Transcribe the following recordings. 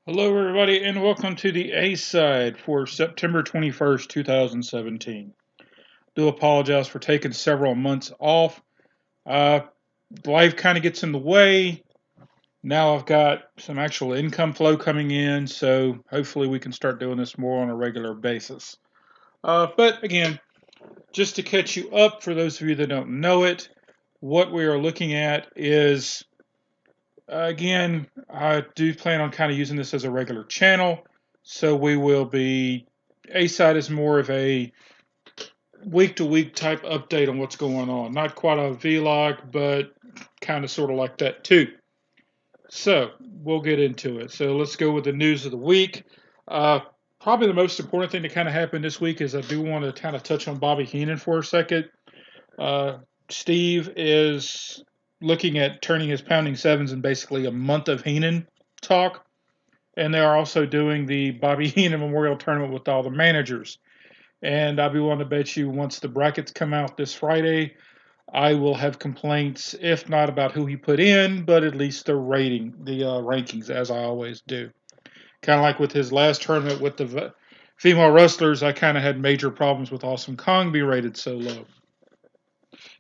Hello, everybody, and welcome to the A side for September 21st, 2017. Do apologize for taking several months off. Uh, Life kind of gets in the way. Now I've got some actual income flow coming in, so hopefully we can start doing this more on a regular basis. But again, just to catch you up, for those of you that don't know it, what we are looking at is again, I do plan on kind of using this as a regular channel. So we will be, A side is more of a week to week type update on what's going on. Not quite a vlog, but kind of sort of like that too. So we'll get into it. So let's go with the news of the week. Uh, Probably the most important thing that kind of happened this week is I do want to kind of touch on Bobby Heenan for a second. Uh, Steve is looking at turning his pounding sevens in basically a month of Heenan talk. And they are also doing the Bobby Heenan Memorial Tournament with all the managers. And I'll be willing to bet you once the brackets come out this Friday, I will have complaints, if not about who he put in, but at least the rankings, as I always do. Kind of like with his last tournament with the female wrestlers, I kind of had major problems with Awesome Kong being rated so low.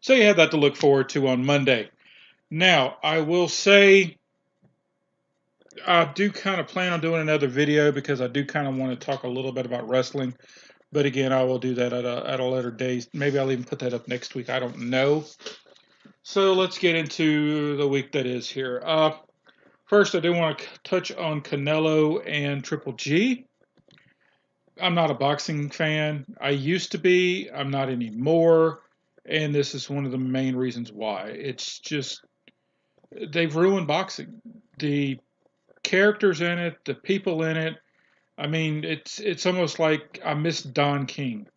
So you have that to look forward to on Monday. Now, I will say I do kind of plan on doing another video because I do kind of want to talk a little bit about wrestling. But again, I will do that at a later date. Maybe I'll even put that up next week. I don't know. So let's get into the week that is here. First, I do want to touch on Canelo and Triple G. I'm not a boxing fan. I used to be. I'm not anymore. And this is one of the main reasons why. It's just, they've ruined boxing. The characters in it, the people in it. I mean, it's almost like I miss Don King,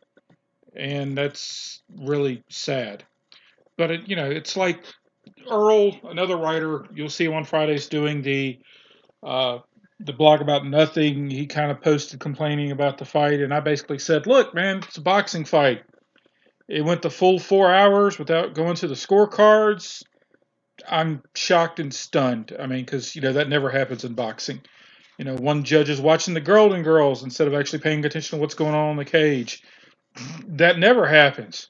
and that's really sad. But it's like Earl, another writer. You'll see him on Fridays doing uh, the blog about nothing. He kind of posted complaining about the fight, and I basically said, "Look, man, it's a boxing fight. It went the full 4 hours without going to the scorecards." I'm shocked and stunned. I mean, because that never happens in boxing. One judge is watching the Golden Girls instead of actually paying attention to what's going on in the cage. That never happens.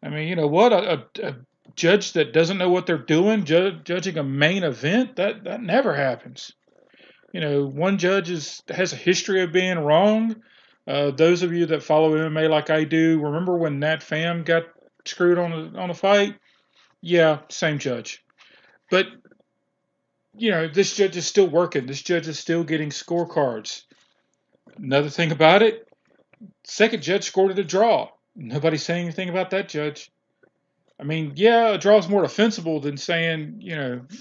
I mean, you know what? A judge that doesn't know what they're doing, judging a main event, that never happens. One judge has a history of being wrong. Those of you that follow MMA like I do, remember when Nat Pham got screwed on a fight? Yeah, same judge. But this judge is still working. This judge is still getting scorecards. Another thing about it, second judge scored it a draw. Nobody's saying anything about that judge. I mean, yeah, a draw is more defensible than saying,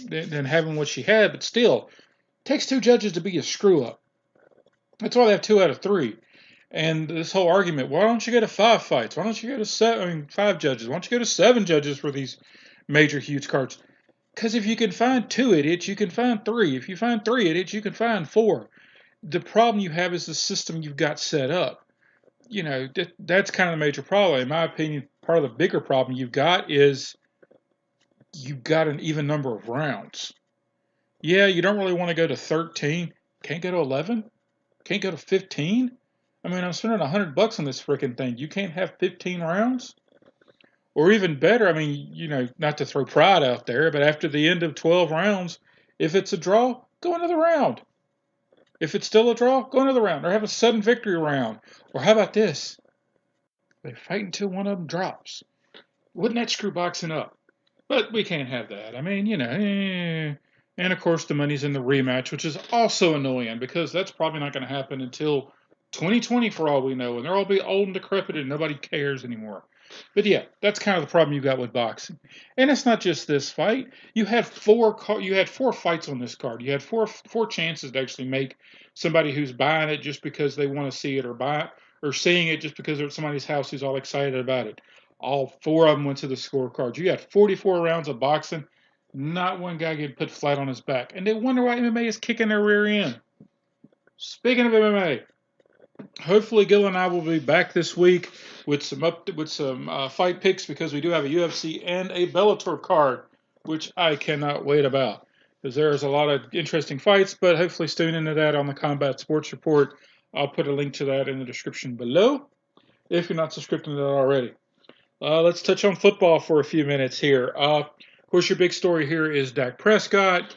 than having what she had, but still, it takes two judges to be a screw up. That's why they have 2 out of 3. And this whole argument, why don't you go to 5 fights? Why don't you go to 5 judges? Why don't you go to 7 judges for these major, huge cards? Because if you can find 2 idiots, you can find 3. If you find 3 idiots, you can find 4. The problem you have is the system you've got set up. That's kind of the major problem. In my opinion, part of the bigger problem you've got is you've got an even number of rounds. Yeah, you don't really want to go to 13. Can't go to 11? Can't go to 15? I mean, I'm spending $100 on this freaking thing. You can't have 15 rounds? Or even better, I mean, not to throw pride out there, but after the end of 12 rounds, if it's a draw, go another round. If it's still a draw, go another round. Or have a sudden victory round. Or how about this? They fight until one of them drops. Wouldn't that screw boxing up? But we can't have that. I mean, And of course, the money's in the rematch, which is also annoying because that's probably not going to happen until 2020 for all we know. And they'll all be old and decrepit and nobody cares anymore. But yeah, that's kind of the problem you got with boxing. And it's not just this fight. You had 4 fights on this card. You had four chances to actually make somebody who's buying it just because they want to see it, or seeing it just because they're at somebody's house who's all excited about it. All 4 of them went to the scorecards. You had 44 rounds of boxing. Not one guy getting put flat on his back. And they wonder why MMA is kicking their rear end. Speaking of MMA, hopefully Gil and I will be back this week with some fight picks because we do have a UFC and a Bellator card, which I cannot wait about. because there's a lot of interesting fights, but hopefully staying into that on the Combat Sports Report. I'll put a link to that in the description below if you're not subscribed to that already. Let's touch on football for a few minutes here. Of course, your big story here is Dak Prescott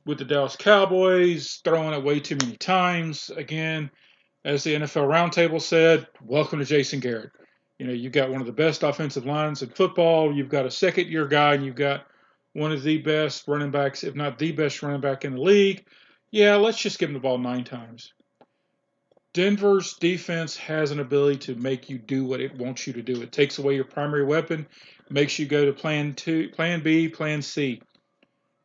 with the Dallas Cowboys throwing it way too many times. Again, as the NFL Roundtable said, welcome to Jason Garrett. You know, you've got one of the best offensive lines in football. You've got a second-year guy, and you've got one of the best running backs, if not the best running back in the league. Yeah, let's just give him the ball 9 times. Denver's defense has an ability to make you do what it wants you to do. It takes away your primary weapon, makes you go to plan B, plan C.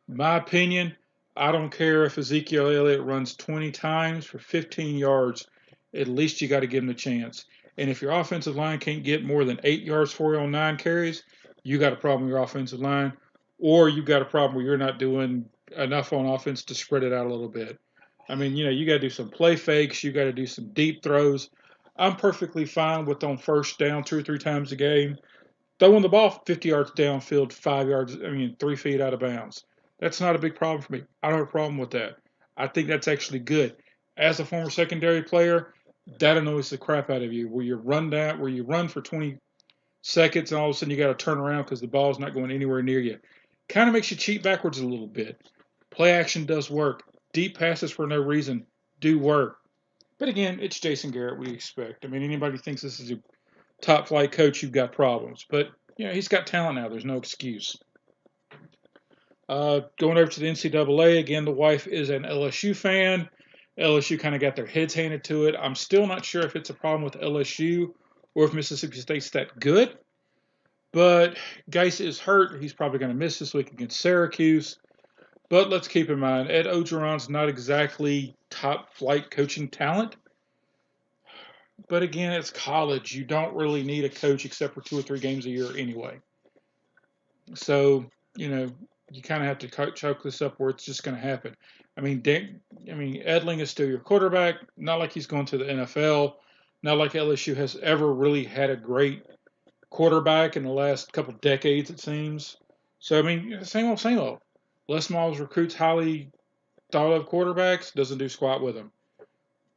My opinion, I don't care if Ezekiel Elliott runs 20 times for 15 yards. At least you got to give him the chance. And if your offensive line can't get more than 8 yards for you on 9 carries, you got a problem with your offensive line, or you got a problem where you're not doing enough on offense to spread it out a little bit. I mean, you know, you got to do some play fakes. You got to do some deep throws. I'm perfectly fine with on first down 2 or 3 times a game, throwing the ball 50 yards downfield, 3 feet out of bounds. That's not a big problem for me. I don't have a problem with that. I think that's actually good. As a former secondary player, that annoys the crap out of you. Where you run for 20 seconds and all of a sudden you got to turn around because the ball's not going anywhere near you. Kind of makes you cheat backwards a little bit. Play action does work. Deep passes for no reason do work. But again, it's Jason Garrett. We expect. I mean, anybody who thinks this is a top flight coach, you've got problems. But you know, he's got talent now. There's no excuse. Going over to the NCAA, again, the wife is an LSU fan. LSU kind of got their heads handed to it. I'm still not sure if it's a problem with LSU or if Mississippi State's that good. But Geis is hurt. He's probably going to miss this week against Syracuse. But let's keep in mind, Ed Ogeron's not exactly top flight coaching talent. But again, it's college. You don't really need a coach except for 2 or 3 games a year anyway. So, you know, you kind of have to choke this up where it's just going to happen. I mean, Edling is still your quarterback. Not like he's going to the NFL. Not like LSU has ever really had a great quarterback in the last couple of decades, it seems. So, I mean, same old, same old. Les Miles recruits highly thought of quarterbacks, doesn't do squat with them.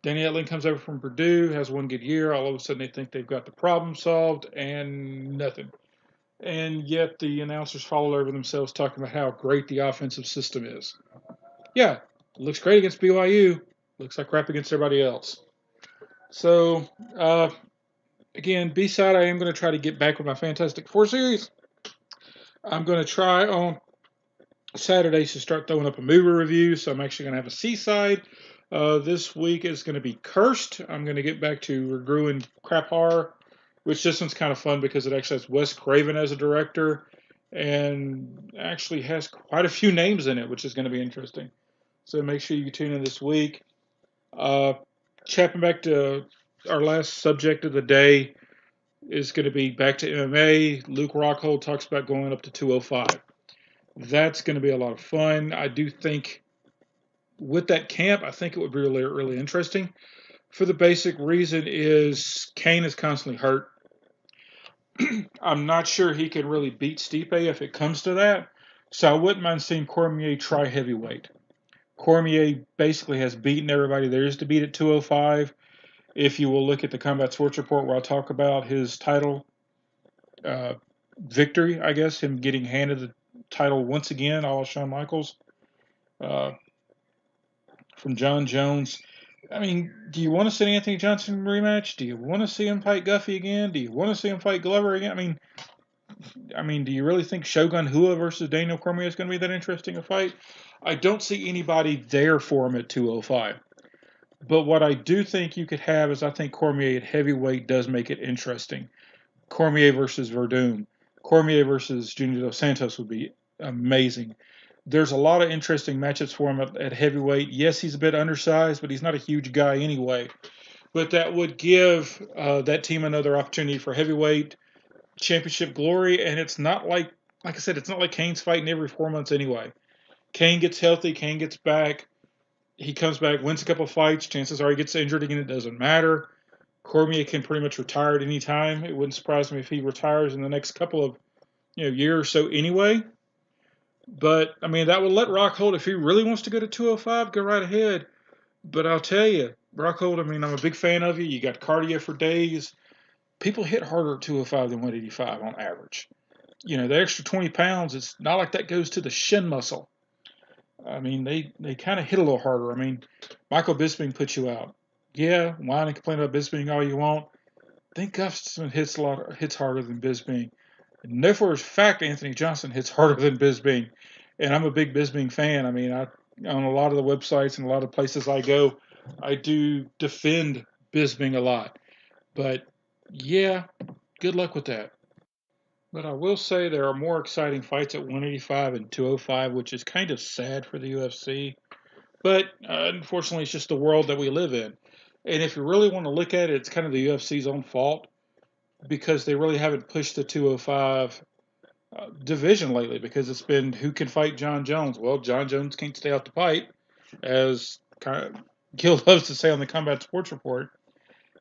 Danny Etling comes over from Purdue, has one good year. All of a sudden, they think they've got the problem solved, and nothing. And yet the announcers fall over themselves talking about how great the offensive system is. Yeah, looks great against BYU. Looks like crap against everybody else. So, again, B-side, I am going to try to get back with my Fantastic Four series. I'm going to try on Saturdays to start throwing up a movie review, so I'm actually going to have a C-side. This week is going to be Cursed. I'm going to get back to Regruin Crap Horror, which this one's kind of fun because it actually has Wes Craven as a director and actually has quite a few names in it, which is going to be interesting. So make sure you tune in this week. Chapping back to our last subject of the day is going to be back to MMA. Luke Rockhold talks about going up to 205. That's going to be a lot of fun. I do think with that camp, I think it would be really, really interesting. For the basic reason is Kane is constantly hurt. I'm not sure he can really beat Stipe if it comes to that. So I wouldn't mind seeing Cormier try heavyweight. Cormier basically has beaten everybody there is to beat at 205. If you will look at the Combat Sports Report where I talk about his title victory, I guess, him getting handed the title once again, a la Shawn Michaels, from John Jones. I mean, do you want to see Anthony Johnson rematch? Do you want to see him fight Guffey again? Do you want to see him fight Glover again? I mean, do you really think Shogun Hua versus Daniel Cormier is going to be that interesting a fight? I don't see anybody there for him at 205. But what I do think you could have is I think Cormier at heavyweight does make it interesting. Cormier versus Verdum. Cormier versus Junior Dos Santos would be amazing. There's a lot of interesting matchups for him at heavyweight. Yes, he's a bit undersized, but he's not a huge guy anyway. But that would give that team another opportunity for heavyweight championship glory. And it's not like I said, it's not like Kane's fighting every 4 months anyway. Kane gets healthy. Kane gets back. He comes back, wins a couple of fights. Chances are he gets injured again. It doesn't matter. Cormier can pretty much retire at any time. It wouldn't surprise me if he retires in the next couple of year or so anyway. But, I mean, that would let Rockhold, if he really wants to go to 205, go right ahead. But I'll tell you, Rockhold, I mean, I'm a big fan of you. You got cardio for days. People hit harder at 205 than 185 on average. You know, the extra 20 pounds, it's not like that goes to the shin muscle. I mean, they kind of hit a little harder. I mean, Michael Bisping puts you out. Yeah, whine and complain about Bisping all you want. I think Gustafson hits harder than Bisping. No, for a fact, Anthony Johnson hits harder than Bisping, and I'm a big Bisping fan. I mean, I on a lot of the websites and a lot of places I go, I do defend Bisping a lot. But yeah, good luck with that. But I will say there are more exciting fights at 185 and 205, which is kind of sad for the UFC. But unfortunately, it's just the world that we live in. And if you really want to look at it, it's kind of the UFC's own fault because they really haven't pushed the 205 division lately because it's been who can fight John Jones. Well, John Jones can't stay out the fight, as Gil loves to say on the Combat Sports Report.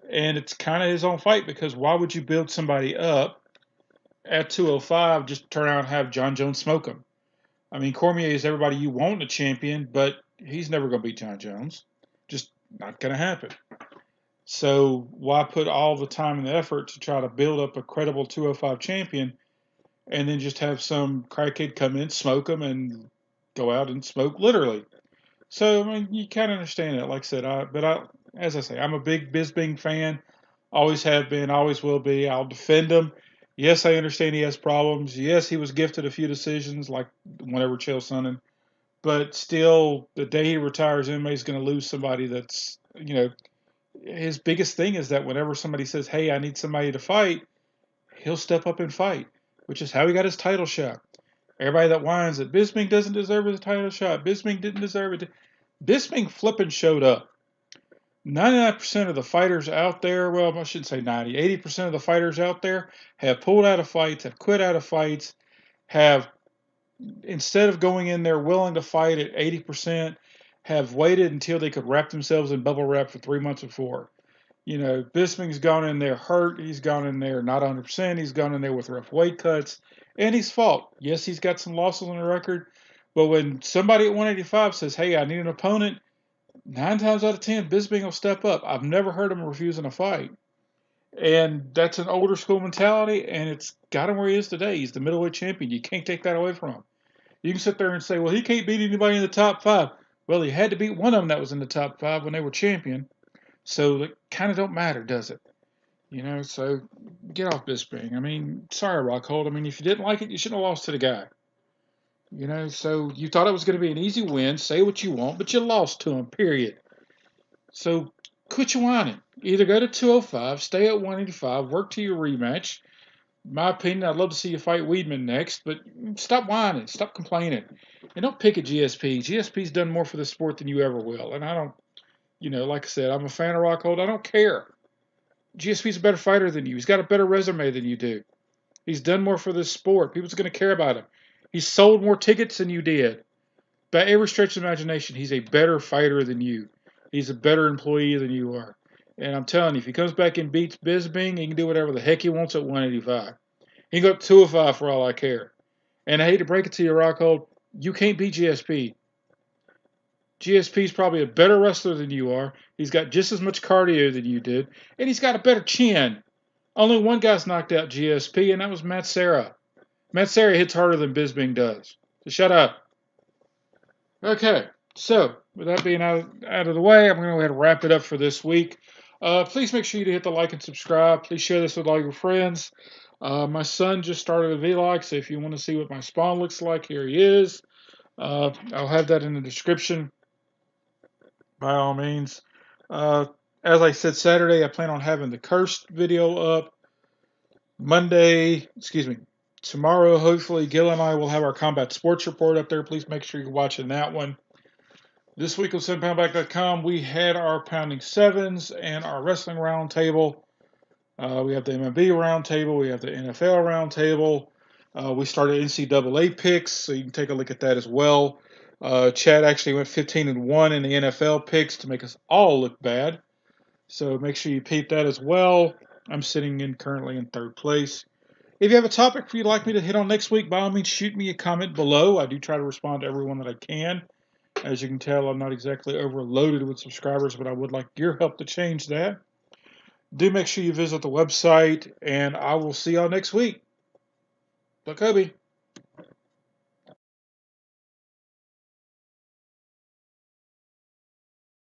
And it's kind of his own fight because why would you build somebody up at 205 just turn around and have John Jones smoke him? I mean, Cormier is everybody you want a champion, but he's never going to beat John Jones. Just not going to happen. So why put all the time and the effort to try to build up a credible 205 champion and then just have some crackhead come in, smoke them, and go out and smoke literally? So, I mean, you kind of understand it. Like I said, as I say, I'm a big Bisping fan. Always have been, always will be. I'll defend him. Yes, I understand he has problems. Yes, he was gifted a few decisions, like whenever Chael Sonnen. But still, the day he retires, MMA's going to lose somebody that's, his biggest thing is that whenever somebody says, hey, I need somebody to fight, he'll step up and fight, which is how he got his title shot. Everybody that whines that Bisping doesn't deserve his title shot, Bisping didn't deserve it. Bisping flipping showed up. 99% of the fighters out there, well, I shouldn't say 90, 80% of the fighters out there have pulled out of fights, have quit out of fights, have, instead of going in there willing to fight at 80%, have waited until they could wrap themselves in bubble wrap for 3 months before. Bisping's gone in there hurt. He's gone in there not 100%. He's gone in there with rough weight cuts. And he's fought. Yes, he's got some losses on the record. But when somebody at 185 says, hey, I need an opponent, 9 times out of 10, Bisping will step up. I've never heard him refusing a fight. And that's an older school mentality, and it's got him where he is today. He's the middleweight champion. You can't take that away from him. You can sit there and say, well, he can't beat anybody in the top 5. Well, he had to beat one of them that was in the top 5 when they were champion. So it kind of don't matter, does it? So get off Bisping. I mean, sorry, Rockhold. I mean, if you didn't like it, you shouldn't have lost to the guy. So you thought it was going to be an easy win. Say what you want, but you lost to him, period. So quit your whining. Either go to 205, stay at 185, work to your rematch. In my opinion, I'd love to see you fight Weidman next, but stop whining. Stop complaining. And don't pick at GSP. GSP's done more for the sport than you ever will. And I don't, like I said, I'm a fan of Rockhold. I don't care. GSP's a better fighter than you. He's got a better resume than you do. He's done more for this sport. People's going to care about him. He's sold more tickets than you did. By every stretch of imagination, he's a better fighter than you. He's a better employee than you are. And I'm telling you, if he comes back and beats Bisping, he can do whatever the heck he wants at 185. He can go up to 205 for all I care. And I hate to break it to you, Rockhold, you can't beat GSP. GSP's probably a better wrestler than you are. He's got just as much cardio than you did. And he's got a better chin. Only one guy's knocked out GSP, and that was Matt Serra. Matt Serra hits harder than Bisping does. So shut up. Okay, so with that being out of the way, I'm going to go ahead and wrap it up for this week. Please make sure you hit the like and subscribe. Please share this with all your friends. My son just started a vlog, so if you want to see what my spawn looks like, here he is. I'll have that in the description, by all means. As I said, Saturday, I plan on having the cursed video up. Tomorrow, hopefully, Gil and I will have our Combat Sports Report up there. Please make sure you're watching that one. This week on 7poundback.com, we had our Pounding Sevens and our Wrestling Roundtable. We have the MLB Roundtable. We have the NFL Roundtable. We started NCAA picks, so you can take a look at that as well. Chad actually went 15-1 in the NFL picks to make us all look bad. So make sure you peep that as well. I'm sitting currently in 3rd place. If you have a topic you'd like me to hit on next week, by all means, shoot me a comment below. I do try to respond to everyone that I can. As you can tell, I'm not exactly overloaded with subscribers, but I would like your help to change that. Do make sure you visit the website, and I will see y'all next week. Kobe.